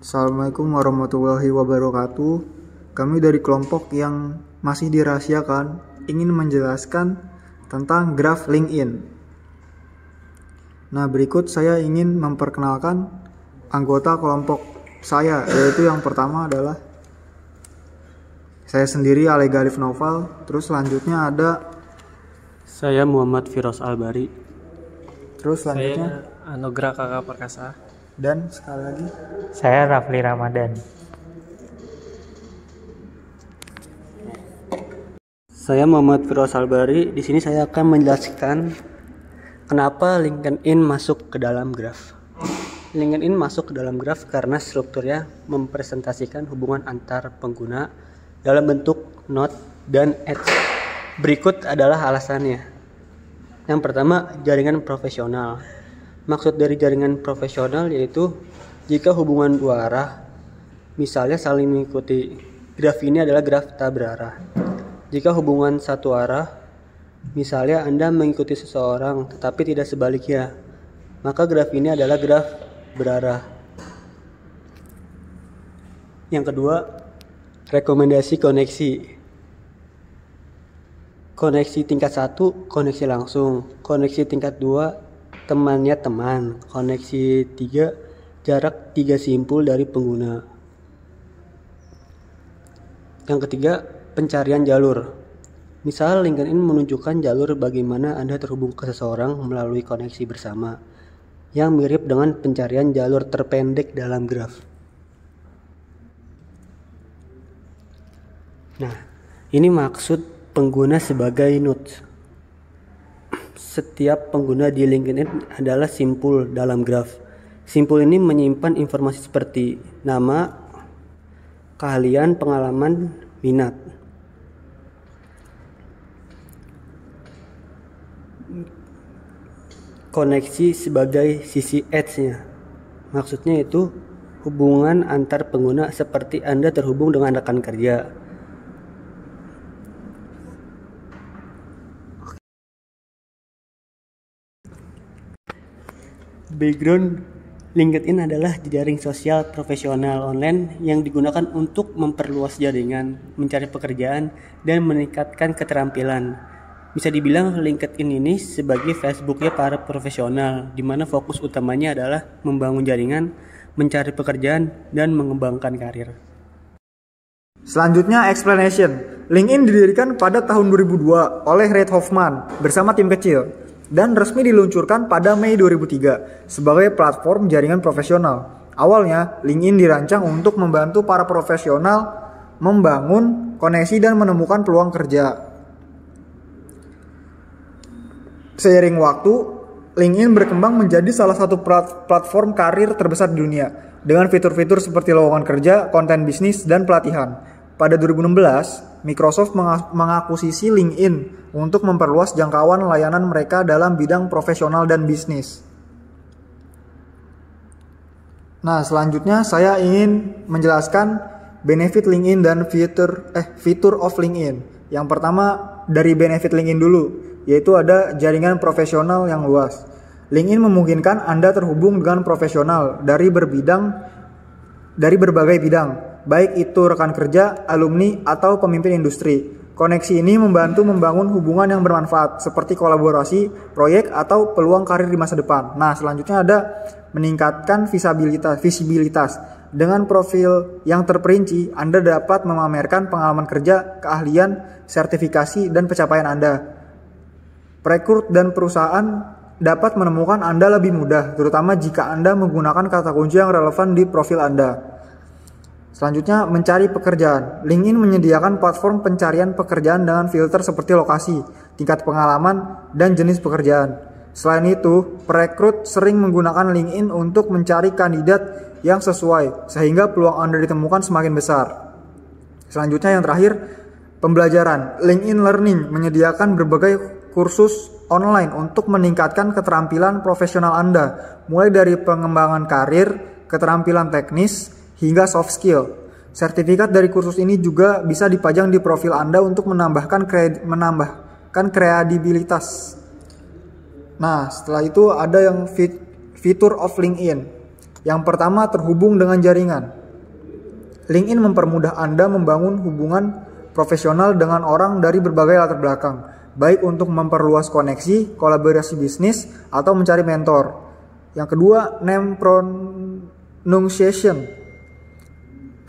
Assalamualaikum warahmatullahi wabarakatuh. Kami dari kelompok yang masih dirahasiakan ingin menjelaskan tentang graf LinkedIn. Nah, berikut saya ingin memperkenalkan anggota kelompok saya, yaitu yang pertama adalah saya sendiri, Ale Galif Noval. Terus selanjutnya ada Saya Muhammad Firoz Albari. terus selanjutnya Saya Anugrah Kakak Perkasa. dan sekali lagi Saya Rafli Ramadan. Saya Muhammad Firoz Albari. Di sini saya akan menjelaskan kenapa LinkedIn masuk ke dalam graf. LinkedIn masuk ke dalam graf karena strukturnya mempresentasikan hubungan antar pengguna dalam bentuk note dan ads. Berikut adalah alasannya. Yang pertama, jaringan profesional. Maksud dari jaringan profesional yaitu jika hubungan dua arah, misalnya saling mengikuti. Graf ini adalah graf tak berarah. Jika hubungan satu arah, misalnya Anda mengikuti seseorang tetapi tidak sebaliknya, maka graf ini adalah graf berarah. Yang kedua, rekomendasi koneksi. Koneksi tingkat 1, koneksi langsung. Koneksi tingkat 2, temannya teman. Koneksi 3, jarak 3 simpul dari pengguna. Yang ketiga, pencarian jalur. Misal LinkedIn menunjukkan jalur bagaimana Anda terhubung ke seseorang melalui koneksi bersama, yang mirip dengan pencarian jalur terpendek dalam graf. Nah, ini maksud pengguna sebagai nodes. Setiap pengguna di LinkedIn adalah simpul dalam graf. Simpul ini menyimpan informasi seperti nama, keahlian, pengalaman, minat. Koneksi sebagai sisi ads-nya. Maksudnya itu hubungan antar pengguna seperti Anda terhubung dengan rekan kerja. Background LinkedIn adalah jejaring sosial profesional online yang digunakan untuk memperluas jaringan, mencari pekerjaan, dan meningkatkan keterampilan. Bisa dibilang LinkedIn ini sebagai Facebooknya para profesional, di mana fokus utamanya adalah membangun jaringan, mencari pekerjaan, dan mengembangkan karir. selanjutnya explanation. LinkedIn didirikan pada tahun 2002 oleh Reid Hoffman bersama tim kecil dan resmi diluncurkan pada Mei 2003 sebagai platform jaringan profesional. Awalnya, LinkedIn dirancang untuk membantu para profesional membangun koneksi dan menemukan peluang kerja. Seiring waktu, LinkedIn berkembang menjadi salah satu platform karir terbesar di dunia dengan fitur-fitur seperti lowongan kerja, konten bisnis, dan pelatihan. Pada 2016, Microsoft mengakuisisi LinkedIn untuk memperluas jangkauan layanan mereka dalam bidang profesional dan bisnis. Nah, selanjutnya saya ingin menjelaskan benefit LinkedIn dan fitur of LinkedIn. Yang pertama dari benefit LinkedIn dulu, yaitu ada jaringan profesional yang luas. LinkedIn memungkinkan Anda terhubung dengan profesional dari berbagai bidang, baik itu rekan kerja, alumni, atau pemimpin industri. Koneksi ini membantu membangun hubungan yang bermanfaat seperti kolaborasi, proyek, atau peluang karir di masa depan. Nah, selanjutnya ada meningkatkan visibilitas. Dengan profil yang terperinci, Anda dapat memamerkan pengalaman kerja, keahlian, sertifikasi, dan pencapaian Anda. Perekrut dan perusahaan dapat menemukan Anda lebih mudah, terutama jika Anda menggunakan kata kunci yang relevan di profil Anda. Selanjutnya, mencari pekerjaan. LinkedIn menyediakan platform pencarian pekerjaan dengan filter seperti lokasi, tingkat pengalaman, dan jenis pekerjaan. Selain itu, perekrut sering menggunakan LinkedIn untuk mencari kandidat yang sesuai, sehingga peluang Anda ditemukan semakin besar. Selanjutnya yang terakhir, pembelajaran. LinkedIn Learning menyediakan berbagai kursus online untuk meningkatkan keterampilan profesional Anda, mulai dari pengembangan karir, keterampilan teknis, hingga soft skill. Sertifikat dari kursus ini juga bisa dipajang di profil Anda untuk menambahkan kredibilitas. Nah, setelah itu ada yang fitur of LinkedIn. Yang pertama, terhubung dengan jaringan. LinkedIn mempermudah Anda membangun hubungan profesional dengan orang dari berbagai latar belakang, baik untuk memperluas koneksi, kolaborasi bisnis, atau mencari mentor. Yang kedua, name pronunciation.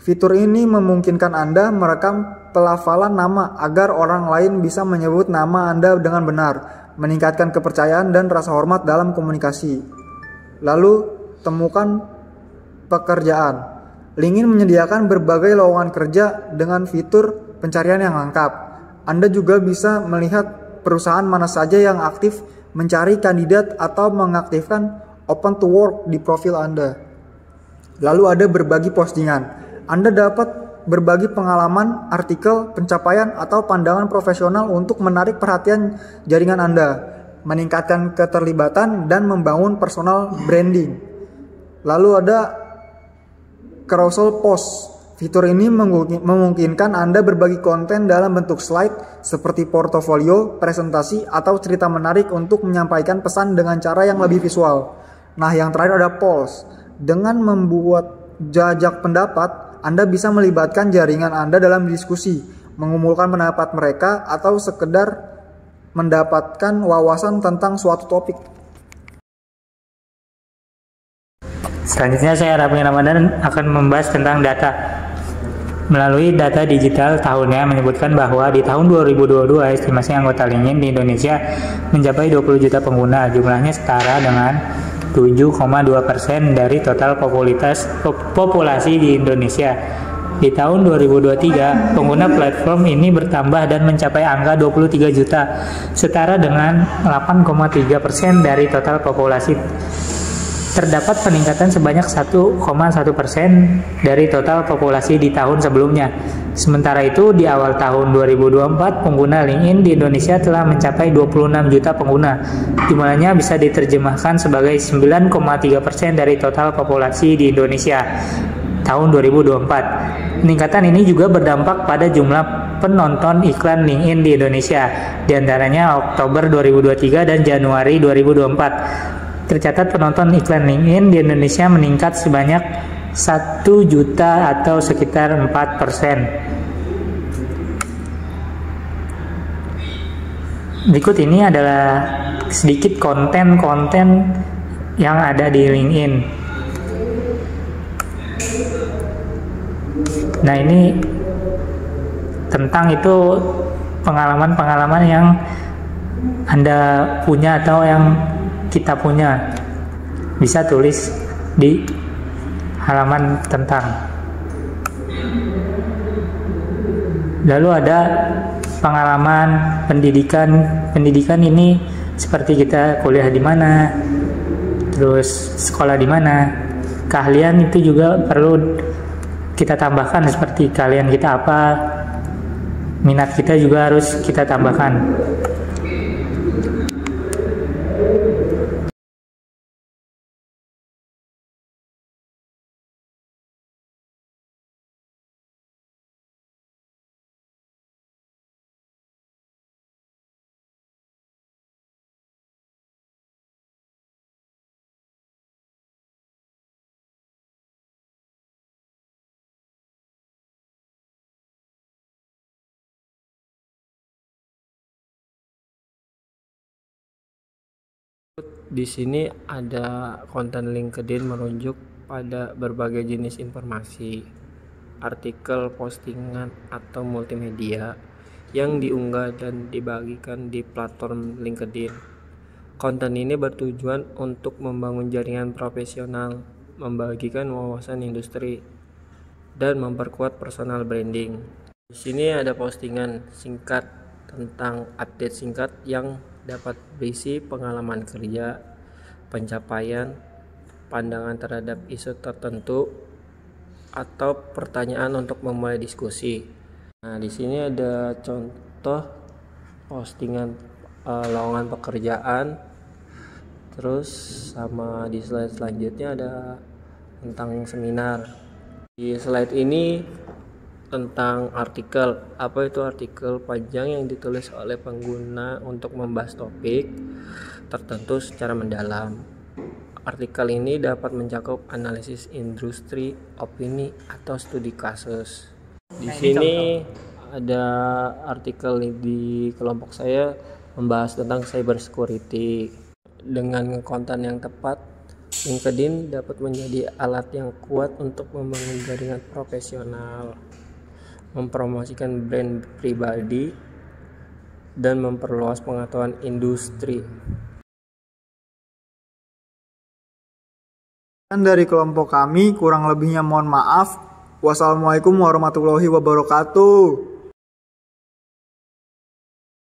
Fitur ini memungkinkan Anda merekam pelafalan nama agar orang lain bisa menyebut nama Anda dengan benar, meningkatkan kepercayaan dan rasa hormat dalam komunikasi. Lalu, temukan pekerjaan. LinkedIn menyediakan berbagai lowongan kerja dengan fitur pencarian yang lengkap. Anda juga bisa melihat perusahaan mana saja yang aktif mencari kandidat atau mengaktifkan open to work di profil Anda. Lalu ada berbagi postingan. Anda dapat berbagi pengalaman, artikel, pencapaian, atau pandangan profesional untuk menarik perhatian jaringan Anda, meningkatkan keterlibatan, dan membangun personal branding. Lalu ada carousel post. Fitur ini memungkinkan Anda berbagi konten dalam bentuk slide seperti portofolio, presentasi, atau cerita menarik untuk menyampaikan pesan dengan cara yang lebih visual. Nah, yang terakhir ada polls. Dengan membuat jajak pendapat, Anda bisa melibatkan jaringan Anda dalam diskusi, mengumpulkan pendapat mereka, atau sekedar mendapatkan wawasan tentang suatu topik. Selanjutnya saya Rafli Ramadan akan membahas tentang data. Melalui data digital tahunnya menyebutkan bahwa di tahun 2022 estimasi anggota LinkedIn di Indonesia mencapai 20 juta pengguna. Jumlahnya setara dengan 7,2% dari total populasi di Indonesia. Di tahun 2023, pengguna platform ini bertambah dan mencapai angka 23 juta, setara dengan 8,3% dari total populasi. Terdapat peningkatan sebanyak 1,1% dari total populasi di tahun sebelumnya. Sementara itu, di awal tahun 2024, pengguna LinkedIn di Indonesia telah mencapai 26 juta pengguna. Jumlahnya bisa diterjemahkan sebagai 9,3% dari total populasi di Indonesia tahun 2024. Peningkatan ini juga berdampak pada jumlah penonton iklan LinkedIn di Indonesia, di antaranya Oktober 2023 dan Januari 2024. Tercatat penonton iklan LinkedIn di Indonesia meningkat sebanyak 1 juta atau sekitar 4%. Berikut ini adalah sedikit konten-konten yang ada di LinkedIn. Nah, ini tentang itu pengalaman-pengalaman yang Anda punya atau yang kita punya, bisa tulis di halaman tentang. Lalu ada pengalaman pendidikan ini seperti kita kuliah di mana, terus sekolah di mana. Keahlian itu juga perlu kita tambahkan, seperti keahlian kita apa, minat kita juga harus kita tambahkan. Di sini ada konten LinkedIn merujuk pada berbagai jenis informasi, artikel, postingan, atau multimedia yang diunggah dan dibagikan di platform LinkedIn. Konten ini bertujuan untuk membangun jaringan profesional, membagikan wawasan industri, dan memperkuat personal branding. Di sini ada postingan singkat tentang update singkat yang dapat berisi pengalaman kerja, pencapaian, pandangan terhadap isu tertentu, atau pertanyaan untuk memulai diskusi. Nah, di sini ada contoh postingan lowongan pekerjaan. Terus sama di slide selanjutnya ada tentang seminar. Di slide ini tentang artikel. Apa itu artikel? Panjang yang ditulis oleh pengguna untuk membahas topik tertentu secara mendalam. Artikel ini dapat mencakup analisis industri, opini, atau studi kasus. Di sini ada artikel di kelompok saya membahas tentang cyber security. Dengan konten yang tepat, LinkedIn dapat menjadi alat yang kuat untuk membangun jaringan profesional, mempromosikan brand pribadi, dan memperluas pengetahuan industri. Dan dari kelompok kami, kurang lebihnya mohon maaf. Wassalamualaikum warahmatullahi wabarakatuh.